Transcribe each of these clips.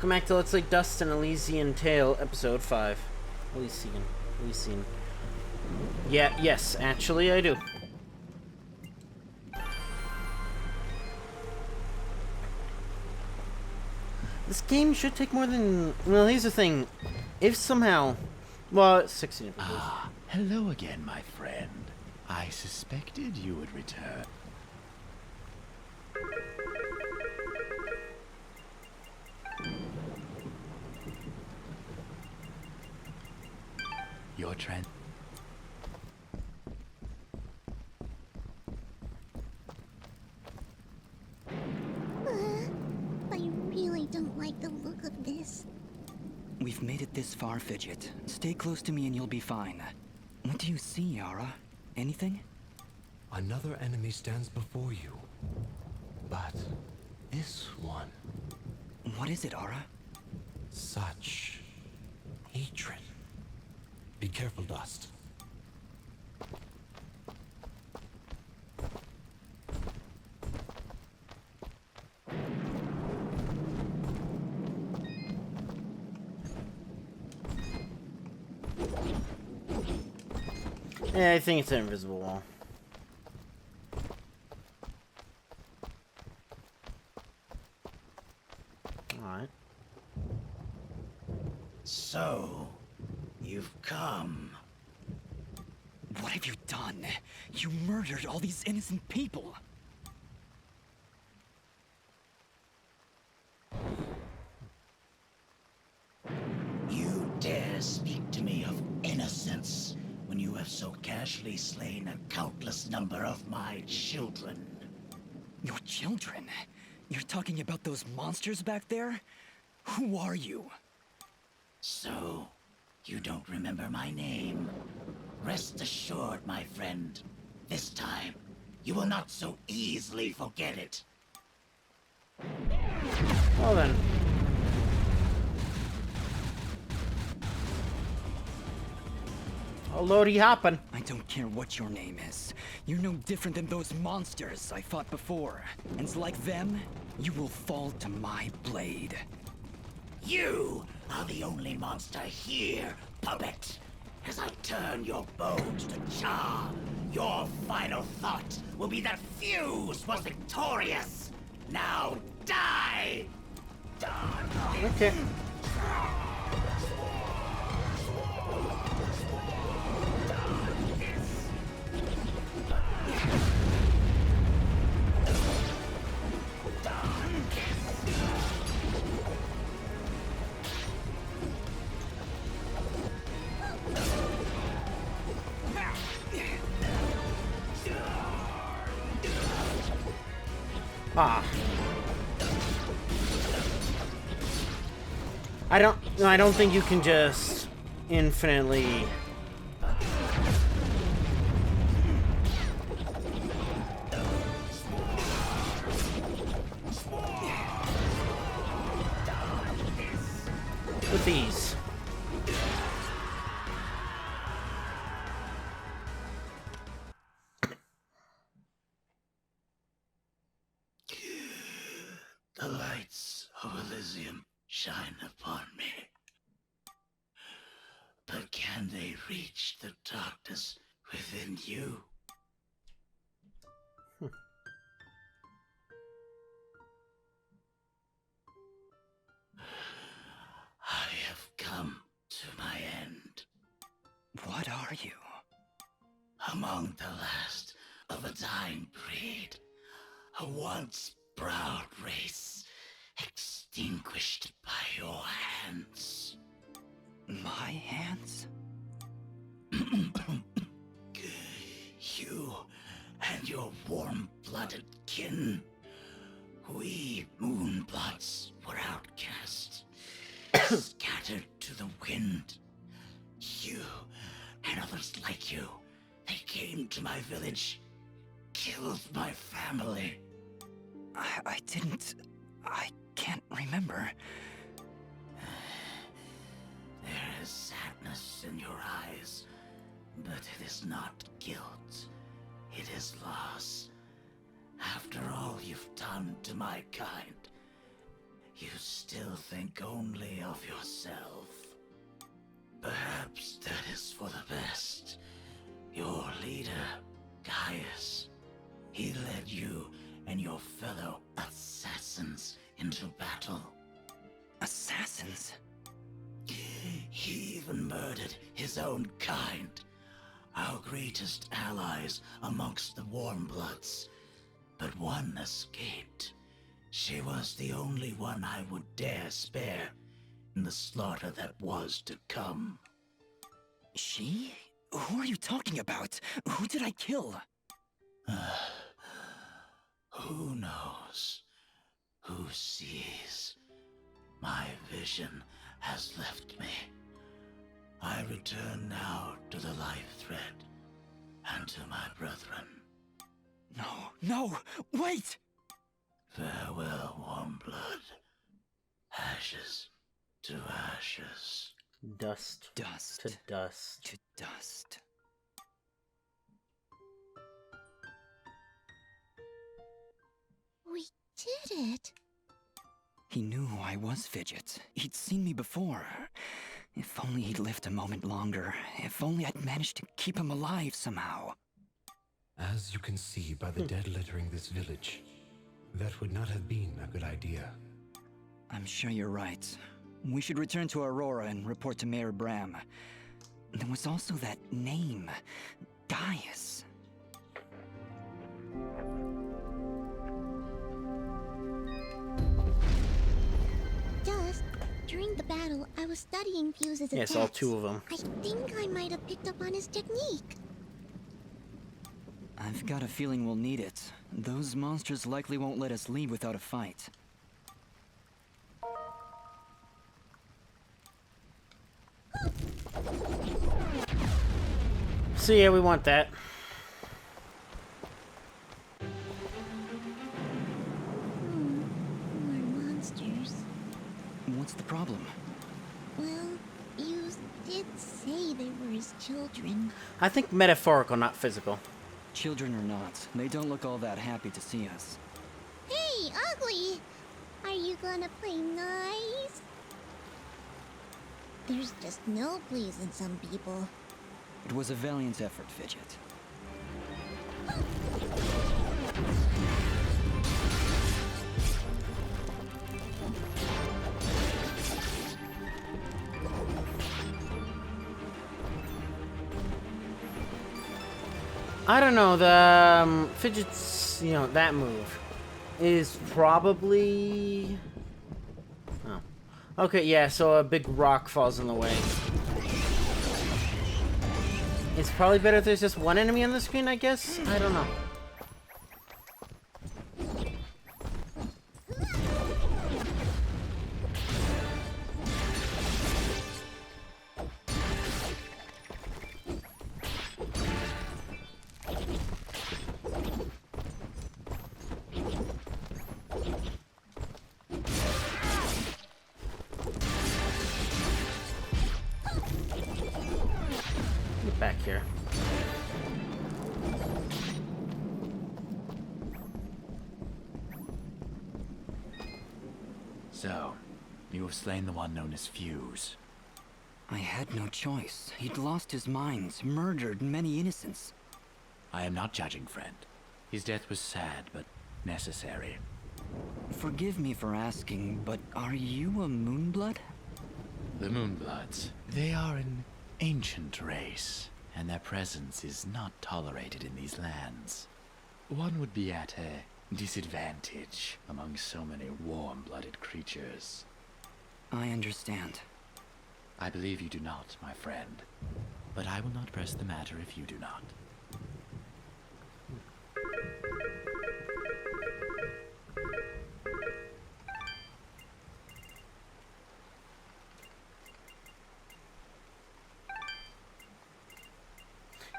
Welcome back to Let's Like Dust and Elysian Tale, Episode 5. Elysian. Yeah, yes, actually I do. This game should take more than... Well, here's the thing. If somehow... Well, 16 episodes. Ah, hello again, my friend. I suspected you would return. Your trend. I really don't like the look of this. We've made it this far, Fidget. Stay close to me and you'll be fine. What do you see, Yara? Anything? Another enemy stands before you. But this one... What is it, Ara? Such... hatred. Be careful, Dust. Yeah, I think it's an invisible wall. Alright. So, you've come. What have you done? You murdered all these innocent people! You dare speak to me of innocence when you have so casually slain a countless number of my children. Your children? You're talking about those monsters back there? Who are you? So, you don't remember my name? Rest assured, my friend. This time, you will not so easily forget it. Well then. Oh, Lordy hoppin'. I don't care what your name is. You're no different than those monsters I fought before. And like them, you will fall to my blade. You are the only monster here, puppet. As I turn your bones to char, your final thought will be that Fuse was victorious. Now die! Okay. Ah. I don't think you can just infinitely... with these. The lights of Elysium shine upon me. But can they reach the darkness within you? I have come to my end. What are you? Among the last of a dying breed, a once proud race, extinguished by your hands. My hands? You and your warm-blooded kin. We Moonblots were outcast, scattered to the wind. You and others like you, they came to my village, killed my family. I didn't... I can't remember. There is sadness in your eyes, but it is not guilt. It is loss. After all you've done to my kind, You still think only of yourself. Perhaps that is for the best. Your leader, Gaius, he led you and your fellow assassins into battle. Assassins? He even murdered his own kind. Our greatest allies amongst the Warmbloods. But one escaped. She was the only one I would dare spare in the slaughter that was to come. She? Who are you talking about? Who did I kill? Who knows? Who sees? My vision has left me. I return now to the life thread and to my brethren. No, wait! Farewell, Warmblood. Ashes to ashes. Dust. Dust To dust. to dust. We did it. He knew who I was, Fidget. He'd seen me before. If only he'd lived a moment longer. If only I'd managed to keep him alive somehow. As you can see by the dead littering this village, that would not have been a good idea. I'm sure you're right. We should return to Aurora and report to Mayor Bram. There was also that name, Gaius. Dust, during the battle, I was studying Fuse's attacks. Yes, all two of them. I think I might have picked up on his technique. I've got a feeling we'll need it. Those monsters likely won't let us leave without a fight. So yeah, we want that. More monsters. What's the problem? Well, you did say they were his children. I think metaphorical, not physical. Children or not, they don't look all that happy to see us. Hey, Ugly! Are you gonna play nice? There's just no pleasing some people. It was a valiant effort, Fidget. I don't know, the Fidget's, you know, that move is probably... Oh. Okay, yeah, so a big rock falls in the way. It's probably better if there's just one enemy on the screen, I guess? I don't know. Get back here. So, you have slain the one known as Fuse. I had no choice. He'd lost his mind, murdered many innocents. I am not judging, friend. His death was sad, but necessary. Forgive me for asking, but are you a Moonblood? The Moonbloods. They are an ancient race, and their presence is not tolerated in these lands. One would be at a disadvantage among so many warm-blooded creatures. I understand. I believe you do not, my friend. But I will not press the matter if you do not.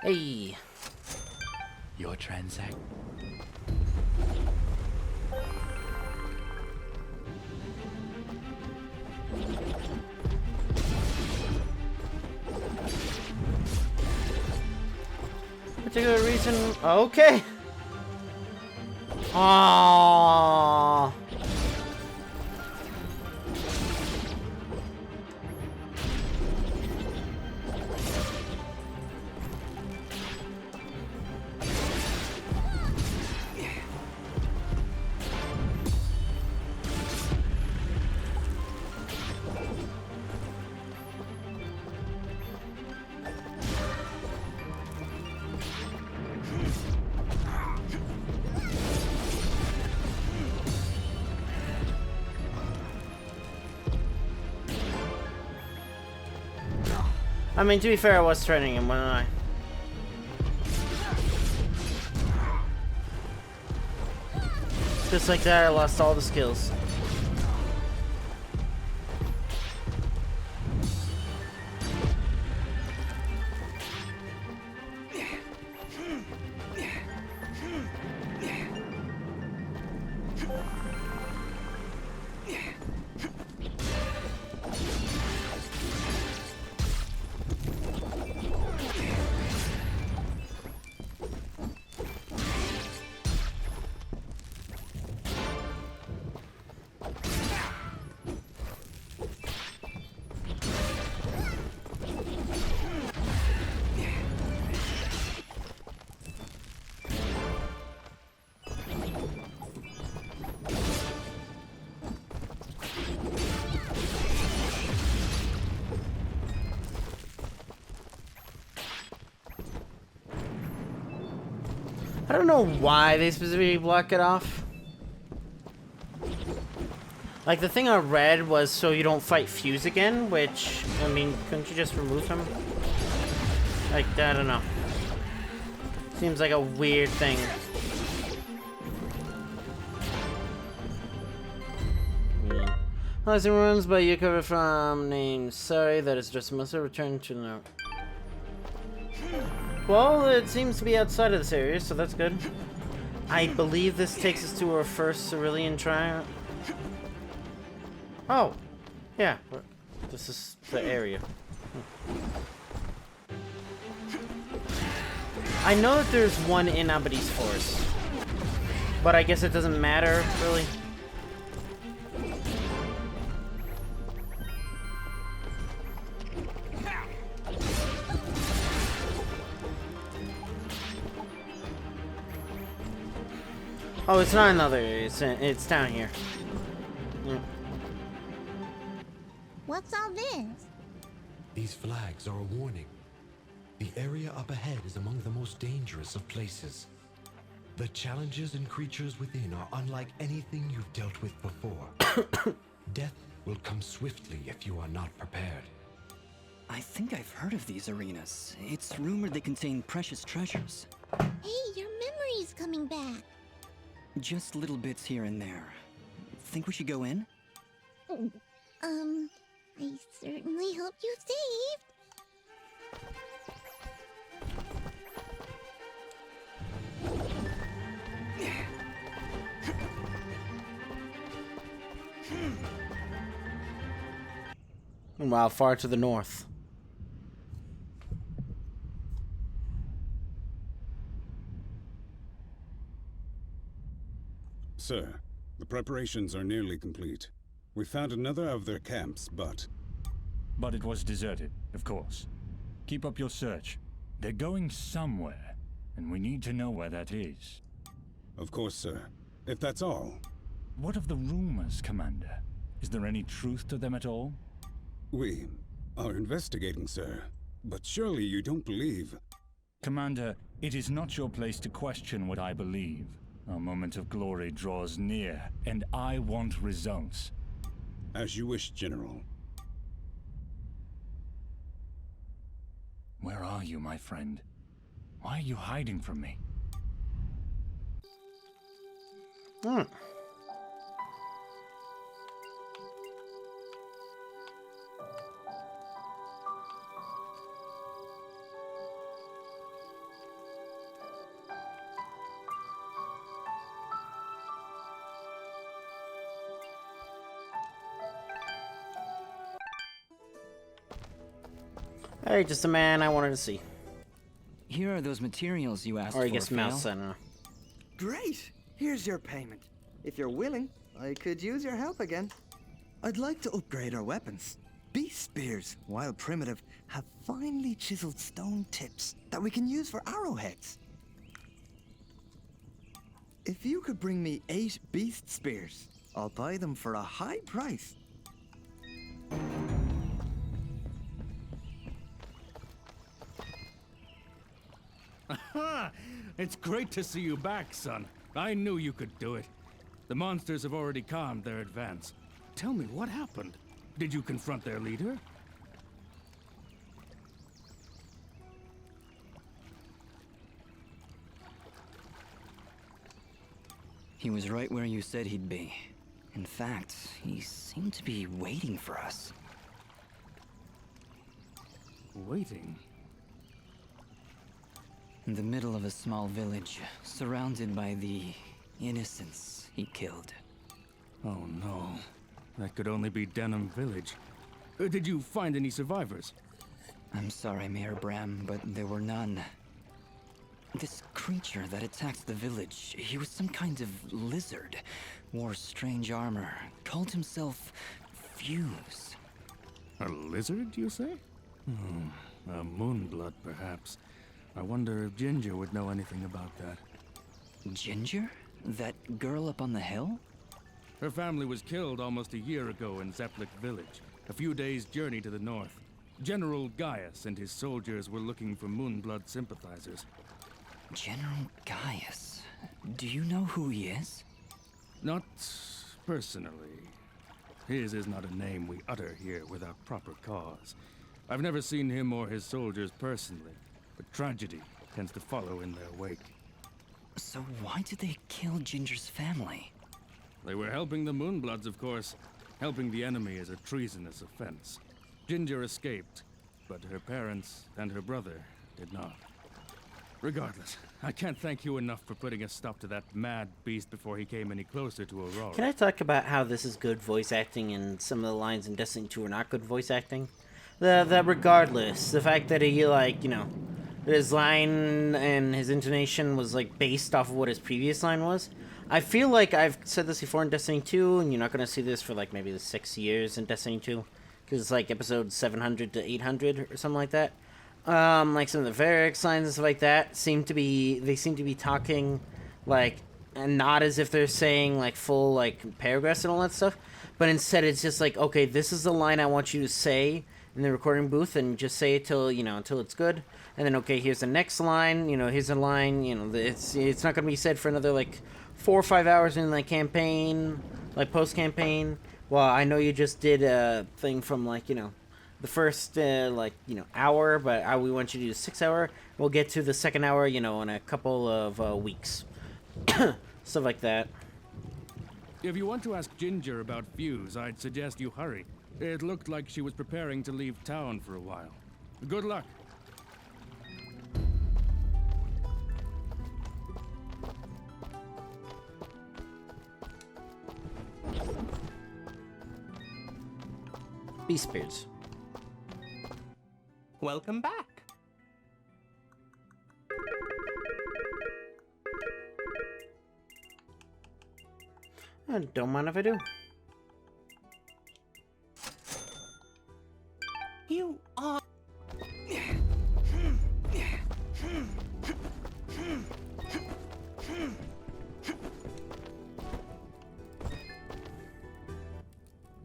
Hey. Your transact... Particular reason? Okay. Aww. I mean, to be fair, I was training him, wasn't I? Just like that, I lost all the skills. I don't know why they specifically block it off. Like, the thing I read was so you don't fight Fuse again, which, I mean, couldn't you just remove him? Like, I don't know. Seems like a weird thing. Yeah. Elysian runs, but you cover from name. Sorry, that is just a must return to the note. Well, it seems to be outside of this area, so that's good. I believe this takes us to our first cerulean triumph. Oh, yeah. This is the area. I know that there's one in Abadi's Forest, but I guess it doesn't matter, really. Oh, it's not another area. It's down here. Yeah. What's all this? These flags are a warning. The area up ahead is among the most dangerous of places. The challenges and creatures within are unlike anything you've dealt with before. Death will come swiftly if you are not prepared. I think I've heard of these arenas. It's rumored they contain precious treasures. Hey, your memory's coming back. Just little bits here and there. Think we should go in? I certainly hope you saved. Wow, far to the north. Sir, the preparations are nearly complete. We found another of their camps, but it was deserted, of course. Keep up your search. They're going somewhere, and we need to know where that is. of course, sir. If that's all, What of the rumors, Commander? Is there any truth to them at all? we are investigating, sir. But surely you don't believe... Commander, it is not your place to question what I believe. Our moment of glory draws near, and I want results. As you wish, General. Where are you, my friend? Why are you hiding from me? Hmm. Hey, just a man I wanted to see. Here are those materials you asked Or I for, guess Fail. mouse, I don't know. Great! Here's your payment. If you're willing, I could use your help again. I'd like to upgrade our weapons. Beast spears, while primitive, have finely chiseled stone tips that we can use for arrowheads. If you could bring me 8 beast spears, I'll buy them for a high price. Aha! It's great to see you back, son. I knew you could do it. The monsters have already calmed their advance. Tell me, what happened? Did you confront their leader? He was right where you said he'd be. In fact, he seemed to be waiting for us. Waiting? In the middle of a small village, surrounded by the innocents he killed. Oh no. That could only be Denham Village. Did you find any survivors? I'm sorry, Mayor Bram, but there were none. This creature that attacked the village, he was some kind of lizard, wore strange armor, called himself Fuse. A lizard, you say? A moonblood, perhaps. I wonder if Ginger would know anything about that. Ginger? That girl up on the hill? Her family was killed almost a year ago in Zepplik village, a few days' journey to the north. General Gaius and his soldiers were looking for moonblood sympathizers. General Gaius? Do you know who he is? Not personally. His is not a name we utter here without proper cause. I've never seen him or his soldiers personally, but tragedy tends to follow in their wake. So why did they kill Ginger's family? They were helping the Moonbloods, of course. Helping the enemy is a treasonous offense. Ginger escaped, but her parents and her brother did not. Regardless, I can't thank you enough for putting a stop to that mad beast before he came any closer to Aurora. Can I talk about how this is good voice acting and some of the lines in Destiny 2 are not good voice acting? That regardless, the fact that he, like, you know, his line and his intonation was, like, based off of what his previous line was. I feel like I've said this before in Destiny 2, and you're not going to see this for, like, maybe the 6 years in Destiny 2. Because it's, like, episode 700 to 800 or something like that. Like some of the Varix lines and stuff like that seem to be talking like, and not as if they're saying like full like paragraphs and all that stuff, but instead it's just like, okay, this is the line I want you to say in the recording booth, and just say it till, you know, until it's good, and then okay, here's the next line, you know, here's a line, you know, it's not gonna be said for another like 4 or 5 hours in like campaign, like post campaign. Well, I know you just did a thing from like, you know, the first, like, you know, hour, but we want you to do 6 hour. We'll get to the second hour, you know, in a couple of weeks. Stuff like that. If you want to ask Ginger about Fuse, I'd suggest you hurry. It looked like she was preparing to leave town for a while. Good luck. Beast Beards. Welcome back. Don't mind if I do. You are...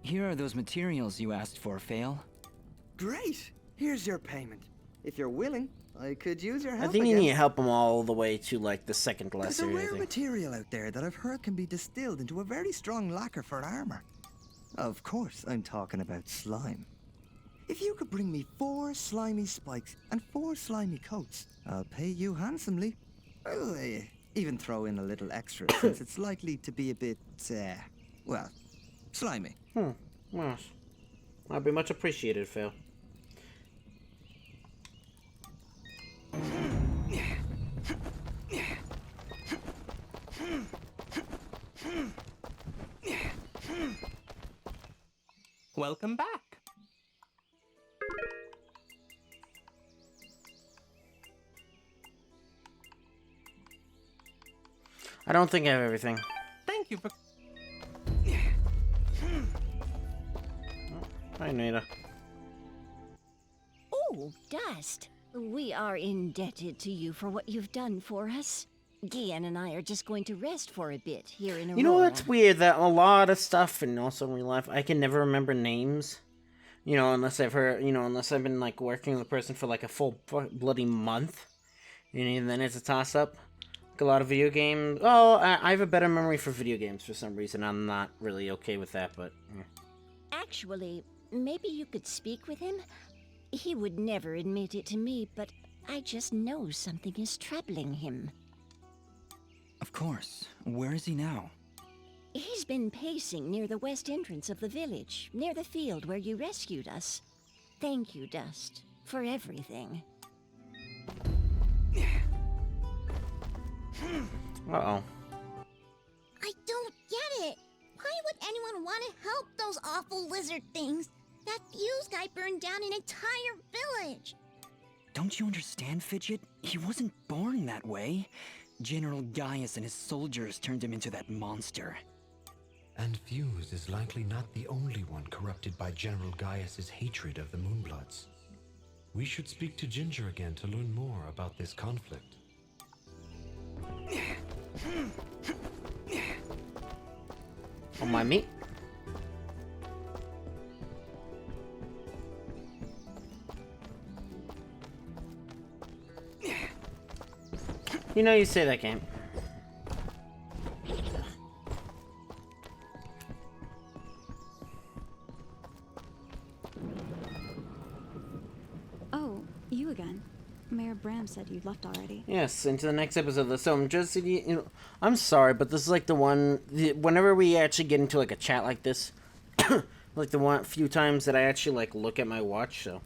Here are those materials you asked for, Fail. Great! Here's your payment. If you're willing, I could use your help I think you again. need to help them all the way to like the second There's a lesser. I rare think. material out there that I've heard can be distilled into a very strong lacquer for armor. Of course, I'm talking about slime. If you could bring me 4 slimy spikes and 4 slimy coats, I'll pay you handsomely. I'll even throw in a little extra since it's likely to be a bit, well, slimy. Well, I'd be much appreciated, Phil. Welcome back. I don't think I have everything. Thank you for... Hi, Nada. Oh, Dust. We are indebted to you for what you've done for us. Gian and I are just going to rest for a bit here in Aurora. You know what's weird? That a lot of stuff, and also in real life, I can never remember names. You know, unless I've heard, you know, unless I've been, like, working with a person for, like, a full bloody month. And then it's a toss-up. Like a lot of video games. Oh, I have a better memory for video games for some reason. I'm not really okay with that, but... Yeah. Actually, maybe you could speak with him? He would never admit it to me, but I just know something is troubling him. Of course. Where is he now? He's been pacing near the west entrance of the village, near the field where you rescued us. Thank you, Dust, for everything. Uh-oh. I don't get it. Why would anyone want to help those awful lizard things? That fuse guy burned down an entire village. Don't you understand, Fidget? He wasn't born that way. General Gaius and his soldiers turned him into that monster. And Fuse is likely not the only one corrupted by General Gaius's hatred of the Moonbloods. We should speak to Ginger again to learn more about this conflict. On my meat. You know you say that game. Oh, you again. Mayor Bram said you'd left already. Yes, into the next episode. So I'm just, I'm sorry, but this is like the one. Whenever we actually get into like a chat like this, like the few times that I actually like look at my watch. So